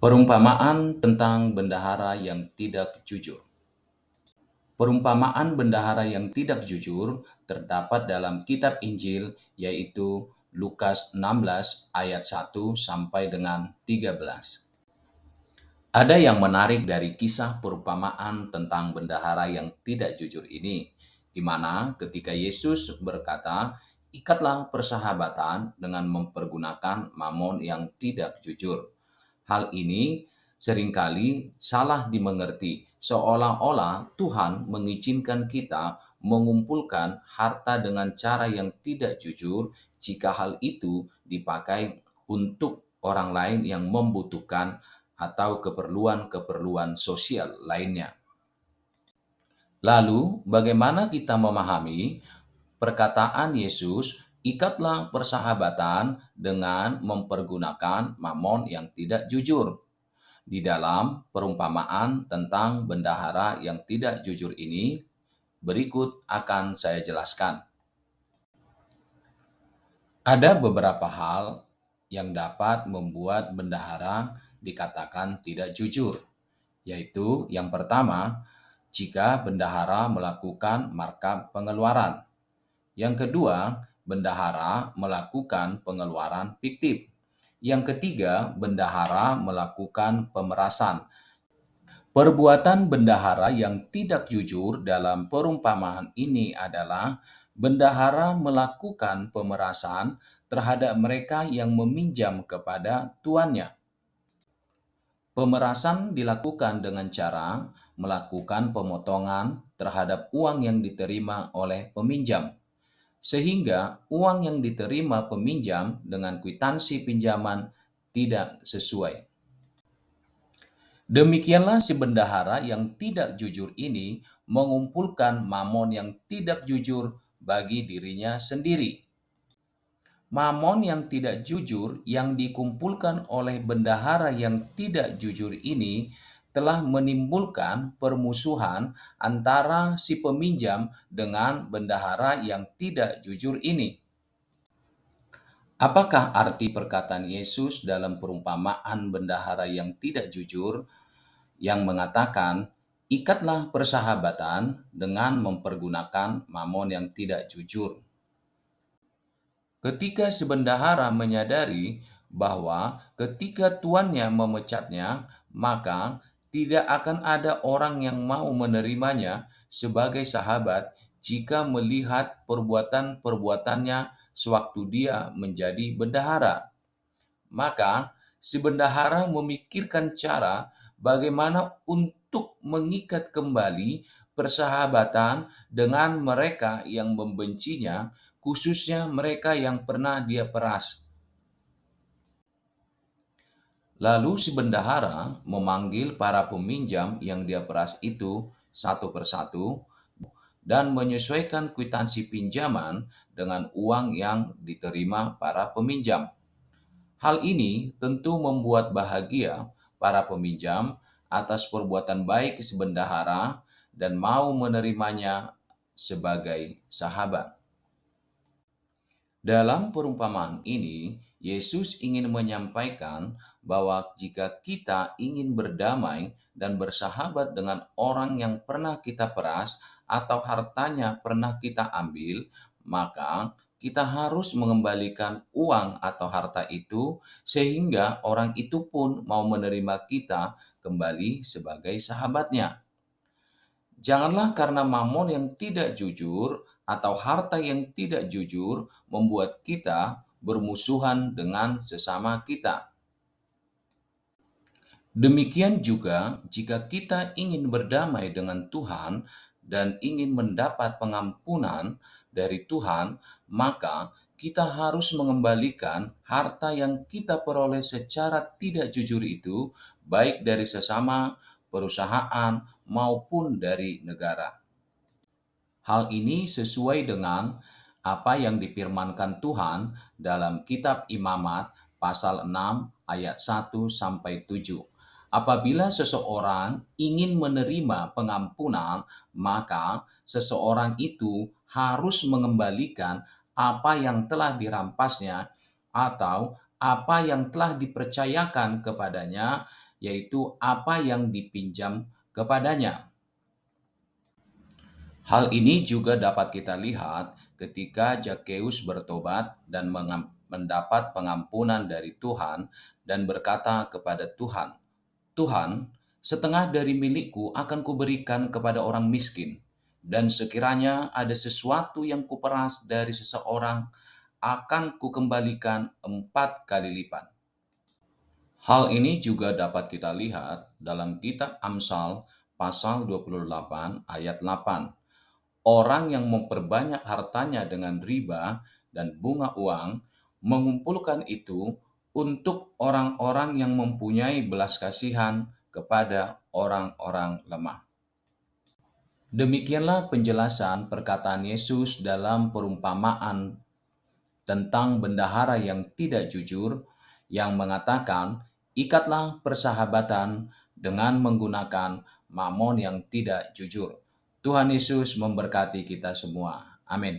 Perumpamaan tentang bendahara yang tidak jujur. Perumpamaan bendahara yang tidak jujur terdapat dalam kitab Injil, yaitu Lukas 16 ayat 1 sampai dengan 13. Ada yang menarik dari kisah perumpamaan tentang bendahara yang tidak jujur ini, di mana ketika Yesus berkata, "Ikatlah persahabatan dengan mempergunakan mamon yang tidak jujur." Hal ini seringkali salah dimengerti, seolah-olah Tuhan mengizinkan kita mengumpulkan harta dengan cara yang tidak jujur jika hal itu dipakai untuk orang lain yang membutuhkan atau keperluan-keperluan sosial lainnya. Lalu, bagaimana kita memahami perkataan Yesus, "Ikatlah persahabatan dengan mempergunakan mamon yang tidak jujur"? Di dalam perumpamaan tentang bendahara yang tidak jujur ini, berikut akan saya jelaskan. Ada beberapa hal yang dapat membuat bendahara dikatakan tidak jujur, yaitu yang pertama, jika bendahara melakukan markup pengeluaran. Yang kedua, bendahara melakukan pengeluaran fiktif. Yang ketiga, bendahara melakukan pemerasan. Perbuatan bendahara yang tidak jujur dalam perumpamaan ini adalah bendahara melakukan pemerasan terhadap mereka yang meminjam kepada tuannya. Pemerasan dilakukan dengan cara melakukan pemotongan terhadap uang yang diterima oleh peminjam, sehingga uang yang diterima peminjam dengan kwitansi pinjaman tidak sesuai. Demikianlah si bendahara yang tidak jujur ini mengumpulkan mamon yang tidak jujur bagi dirinya sendiri. Mamon yang tidak jujur yang dikumpulkan oleh bendahara yang tidak jujur ini telah menimbulkan permusuhan antara si peminjam dengan bendahara yang tidak jujur ini. Apakah arti perkataan Yesus dalam perumpamaan bendahara yang tidak jujur yang mengatakan, "Ikatlah persahabatan dengan mempergunakan mamon yang tidak jujur"? Ketika si bendahara menyadari bahwa ketika tuannya memecatnya, maka tidak akan ada orang yang mau menerimanya sebagai sahabat jika melihat perbuatan-perbuatannya sewaktu dia menjadi bendahara. Maka si bendahara memikirkan cara bagaimana untuk mengikat kembali persahabatan dengan mereka yang membencinya, khususnya mereka yang pernah dia peras. Lalu si bendahara memanggil para peminjam yang dia peras itu satu persatu dan menyesuaikan kwitansi pinjaman dengan uang yang diterima para peminjam. Hal ini tentu membuat bahagia para peminjam atas perbuatan baik si bendahara dan mau menerimanya sebagai sahabat. Dalam perumpamaan ini, Yesus ingin menyampaikan bahwa jika kita ingin berdamai dan bersahabat dengan orang yang pernah kita peras atau hartanya pernah kita ambil, maka kita harus mengembalikan uang atau harta itu sehingga orang itu pun mau menerima kita kembali sebagai sahabatnya. Janganlah karena mamon yang tidak jujur atau harta yang tidak jujur membuat kita bermusuhan dengan sesama kita. Demikian juga jika kita ingin berdamai dengan Tuhan dan ingin mendapat pengampunan dari Tuhan, maka kita harus mengembalikan harta yang kita peroleh secara tidak jujur itu, baik dari sesama perusahaan maupun dari negara. Hal ini sesuai dengan apa yang difirmankan Tuhan dalam kitab Imamat pasal 6 ayat 1 sampai 7. Apabila seseorang ingin menerima pengampunan, maka seseorang itu harus mengembalikan apa yang telah dirampasnya atau apa yang telah dipercayakan kepadanya yaitu apa yang dipinjam kepadanya. Hal ini juga dapat kita lihat ketika Zakheus bertobat dan mendapat pengampunan dari Tuhan dan berkata kepada Tuhan, "Tuhan, setengah dari milikku akan kuberikan kepada orang miskin, dan sekiranya ada sesuatu yang kuperas dari seseorang, akan kukembalikan 4 kali lipat." Hal ini juga dapat kita lihat dalam kitab Amsal pasal 28 ayat 8. Orang yang memperbanyak hartanya dengan riba dan bunga uang, mengumpulkan itu untuk orang-orang yang mempunyai belas kasihan kepada orang-orang lemah. Demikianlah penjelasan perkataan Yesus dalam perumpamaan tentang bendahara yang tidak jujur, yang mengatakan, "Ikatlah persahabatan dengan menggunakan mamon yang tidak jujur." Tuhan Yesus memberkati kita semua. Amin.